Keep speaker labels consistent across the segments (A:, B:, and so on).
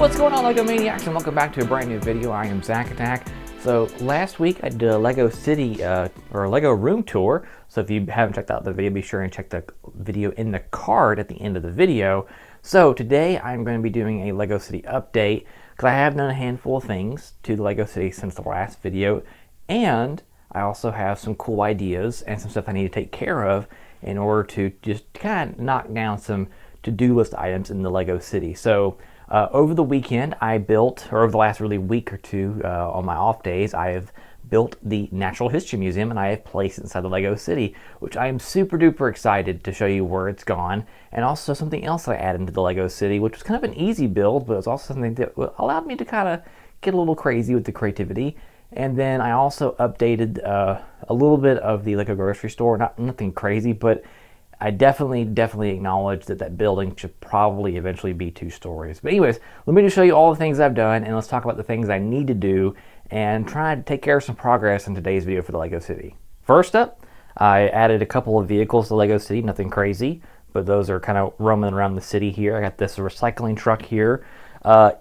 A: What's going on, LEGO Maniacs, and welcome back to a brand new video. I am ZacATK. So last week I did a LEGO City or a LEGO room tour. So if you haven't checked out the video, be sure and check the video in the card at the end of the video. So today I'm going to be doing a LEGO City update because I have done a handful of things to the LEGO City since the last video, and I also have some cool ideas and some stuff I need to take care of in order to just kind of knock down some to-do list items in the LEGO City. So over the weekend I built, or over the last really week or two on my off days, I have built the Natural History Museum, and I have placed it inside the LEGO City, which I am super duper excited to show you where it's gone. And also something else I added into the LEGO City, which was kind of an easy build, but it was also something that allowed me to kind of get a little crazy with the creativity. And then I also updated a little bit of the LEGO grocery store. Nothing crazy, but I definitely acknowledge that building should probably eventually be 2 stories. But anyways, let me just show you all the things I've done, and let's talk about the things I need to do and try to take care of some progress in today's video for the LEGO City. First up, I added a couple of vehicles to LEGO City, nothing crazy, but those are kind of roaming around the city here. I got this recycling truck here.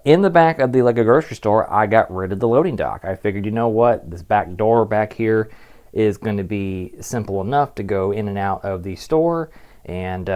A: In the back of the LEGO grocery store, I got rid of the loading dock. I figured, you know what, this back door back here is going to be simple enough to go in and out of the store, and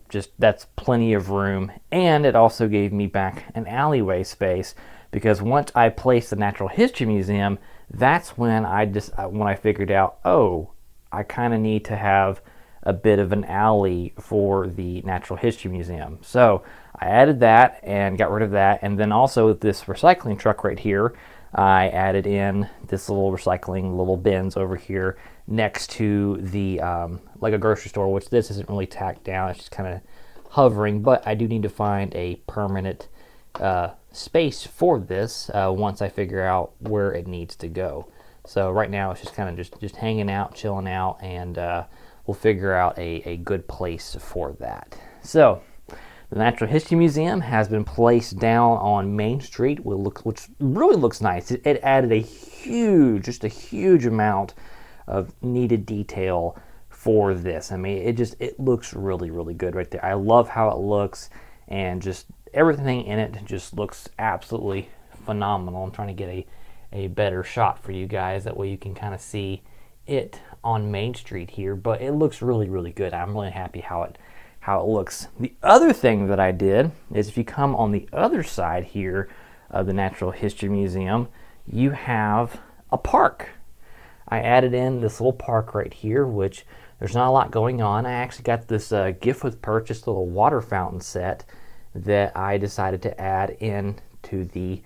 A: just that's plenty of room. And it also gave me back an alleyway space, because once I placed the Natural History Museum, that's when I figured out, oh, I kind of need to have a bit of an alley for the Natural History Museum. So I added that and got rid of that, and then also this recycling truck right here, I added in this little recycling little bins over here next to the LEGO grocery store, which this isn't really tacked down, it's just kind of hovering, but I do need to find a permanent space for this once I figure out where it needs to go. So right now it's just kind of just hanging out, chilling out, and we'll figure out a good place for that. So the Natural History Museum has been placed down on Main Street, which really looks nice. It added a huge amount of needed detail for this. I mean, it looks really good right there. I love how it looks, and just everything in it just looks absolutely phenomenal. I'm trying to get a better shot for you guys, that way you can kind of see it on Main Street here, but it looks really good. I'm really happy how it looks. The other thing that I did is, if you come on the other side here of the Natural History Museum, you have a park. I added in this little park right here, which there's not a lot going on. I actually got this gift with purchase little water fountain set that I decided to add in to the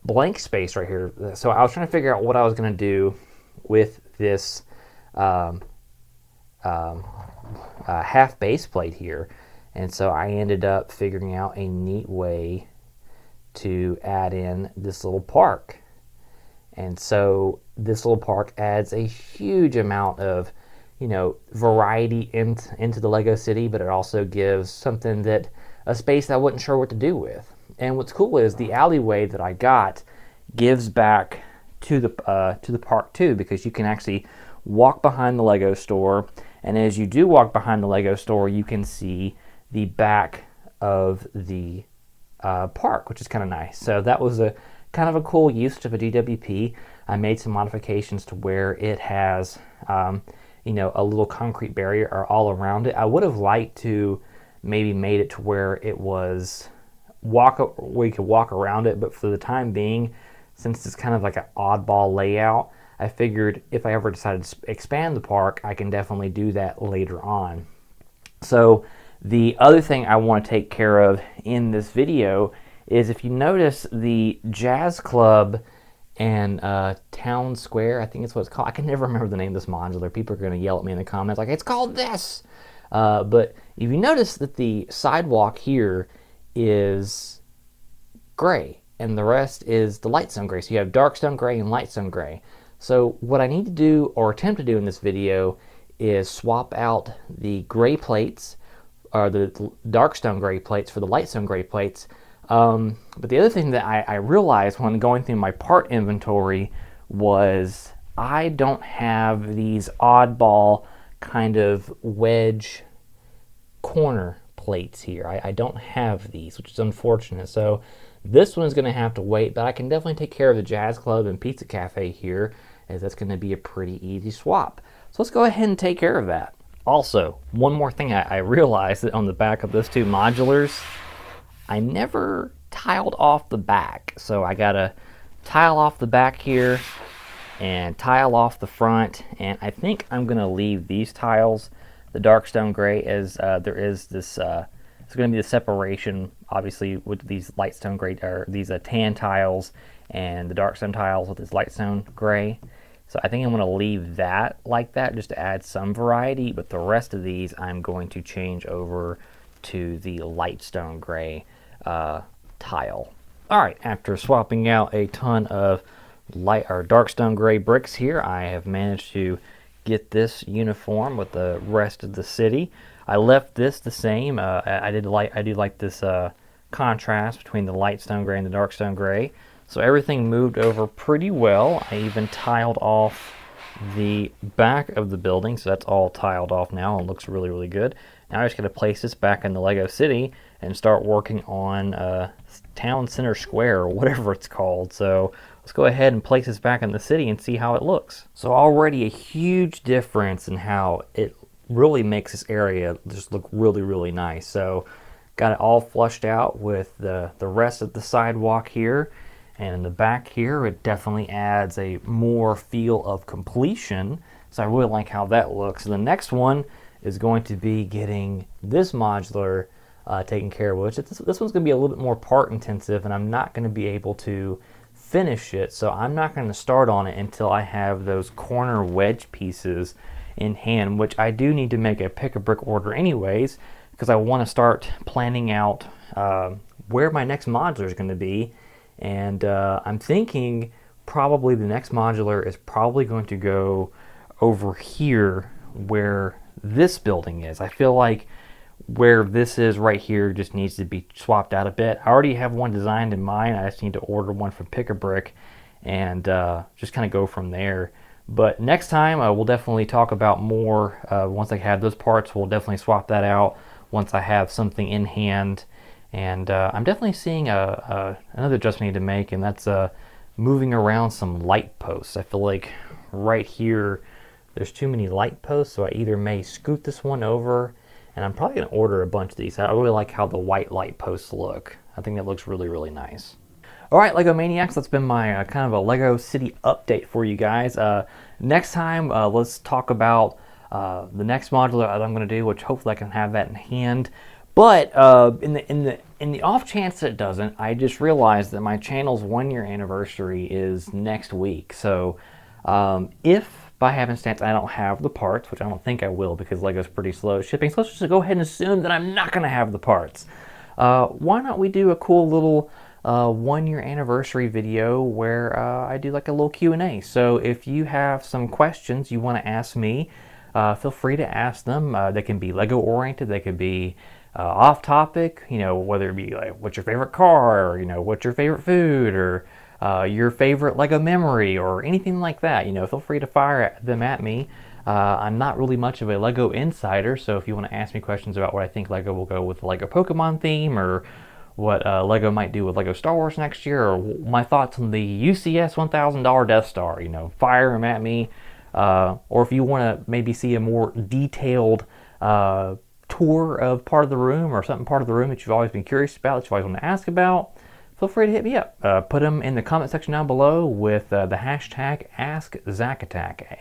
A: blank space right here. So I was trying to figure out what I was going to do with this half base plate here, and so I ended up figuring out a neat way to add in this little park. And so this little park adds a huge amount of, variety into the LEGO City, but it also gives something a space that I wasn't sure what to do with. And what's cool is the alleyway that I got gives back to the park too, because you can actually walk behind the LEGO store, and as you do walk behind the LEGO store, you can see the back of the park, which is kind of nice. So that was a kind of a cool use of a GWP. I made some modifications to where it has a little concrete barrier all around it. I would have liked to maybe made it to where it was where you could walk around it, but for the time being, since it's kind of like an oddball layout, I figured if I ever decided to expand the park, I can definitely do that later on. So the other thing I want to take care of in this video is, if you notice, the Jazz Club and Town Square, I think it's what it's called. I can never remember the name of this modular. People are going to yell at me in the comments like, it's called this. But if you notice that the sidewalk here is gray, and the rest is the light stone gray. So you have dark stone gray and light stone gray. So what I need to do, or attempt to do in this video, is swap out the gray plates, or the dark stone gray plates, for the light stone gray plates. But the other thing that I realized when going through my part inventory was I don't have these oddball kind of wedge corner plates here. I don't have these, which is unfortunate. So This one is going to have to wait, but I can definitely take care of the Jazz Club and Pizza Cafe here, as that's going to be a pretty easy swap. So let's go ahead and take care of that. Also, one more thing I realized that on the back of those two modulars, I never tiled off the back. So I got to tile off the back here and tile off the front. And I think I'm going to leave these tiles, the dark stone gray, as there is this, it's going to be the separation, obviously, with these light stone gray, or these tan tiles and the dark stone tiles with this light stone gray. So I think I'm going to leave that like that just to add some variety, but the rest of these I'm going to change over to the light stone gray tile. All right, after swapping out a ton of light or dark stone gray bricks here, I have managed to get this uniform with the rest of the city. I left this the same. I do like this contrast between the light stone gray and the dark stone gray. So everything moved over pretty well. I even tiled off the back of the building, so that's all tiled off now and looks really, really good. Now I just got to place this back in the Lego City and start working on Town Center Square, or whatever it's called. So let's go ahead and place this back in the city and see how it looks. So already a huge difference in how it really makes this area just look really, really nice. So got it all flushed out with the rest of the sidewalk here. And in the back here, it definitely adds a more feel of completion. So I really like how that looks. And the next one is going to be getting this modular taken care of, which this one's going to be a little bit more part intensive, and I'm not going to be able to finish it. So I'm not going to start on it until I have those corner wedge pieces in hand, which I do need to make a pick-a-brick order anyways, because I want to start planning out where my next modular is going to be. And I'm thinking probably the next modular is probably going to go over here where this building is. I feel like where this is right here just needs to be swapped out a bit. I already have one designed in mind. I just need to order one from Pick-a-Brick and just kind of go from there. But next time we'll definitely talk about more. Once I have those parts, we'll definitely swap that out once I have something in hand. And I'm definitely seeing another adjustment I need to make, and that's moving around some light posts. I feel like right here there's too many light posts, so I either may scoot this one over, and I'm probably going to order a bunch of these. I really like how the white light posts look. I think that looks really, really nice. All right, Lego Maniacs, that's been my kind of a Lego City update for you guys. Next time, let's talk about the next modular that I'm going to do, which hopefully I can have that in hand. But in the off chance that it doesn't, I just realized that my channel's 1-year anniversary is next week. So if by happenstance I don't have the parts, which I don't think I will because Lego's pretty slow at shipping, so let's just go ahead and assume that I'm not going to have the parts. Why not we do a cool little 1-year anniversary video where I do like a little Q&A. So if you have some questions you want to ask me, feel free to ask them. They can be Lego oriented, they could be off topic, you know, whether it be like what's your favorite car, or, you know, what's your favorite food, or your favorite Lego memory, or anything like that. You know, feel free to fire them at me. I'm not really much of a Lego insider, so if you want to ask me questions about what I think Lego will go with the Lego Pokemon theme, or what Lego might do with Lego Star Wars next year, or my thoughts on the UCS $1,000 Death Star, you know, fire them at me. Or if you want to maybe see a more detailed tour of part of the room, or something part of the room that you've always been curious about, that you always want to ask about, feel free to hit me up. Put them in the comment section down below with the hashtag AskZacATK,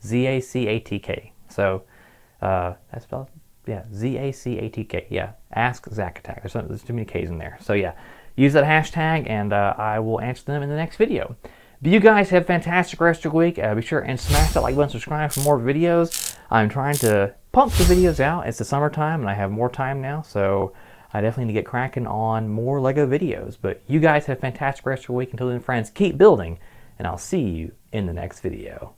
A: AskZacATK. So that's spelled, yeah, ZACATK, yeah, AskZacATK. There's too many K's in there. So yeah, use that hashtag and I will answer them in the next video. But you guys have a fantastic rest of your week. Be sure and smash that like button, subscribe for more videos. I'm trying to pump the videos out. It's the summertime and I have more time now, so I definitely need to get cracking on more Lego videos. But you guys have a fantastic rest of your week. Until then, friends, keep building, and I'll see you in the next video.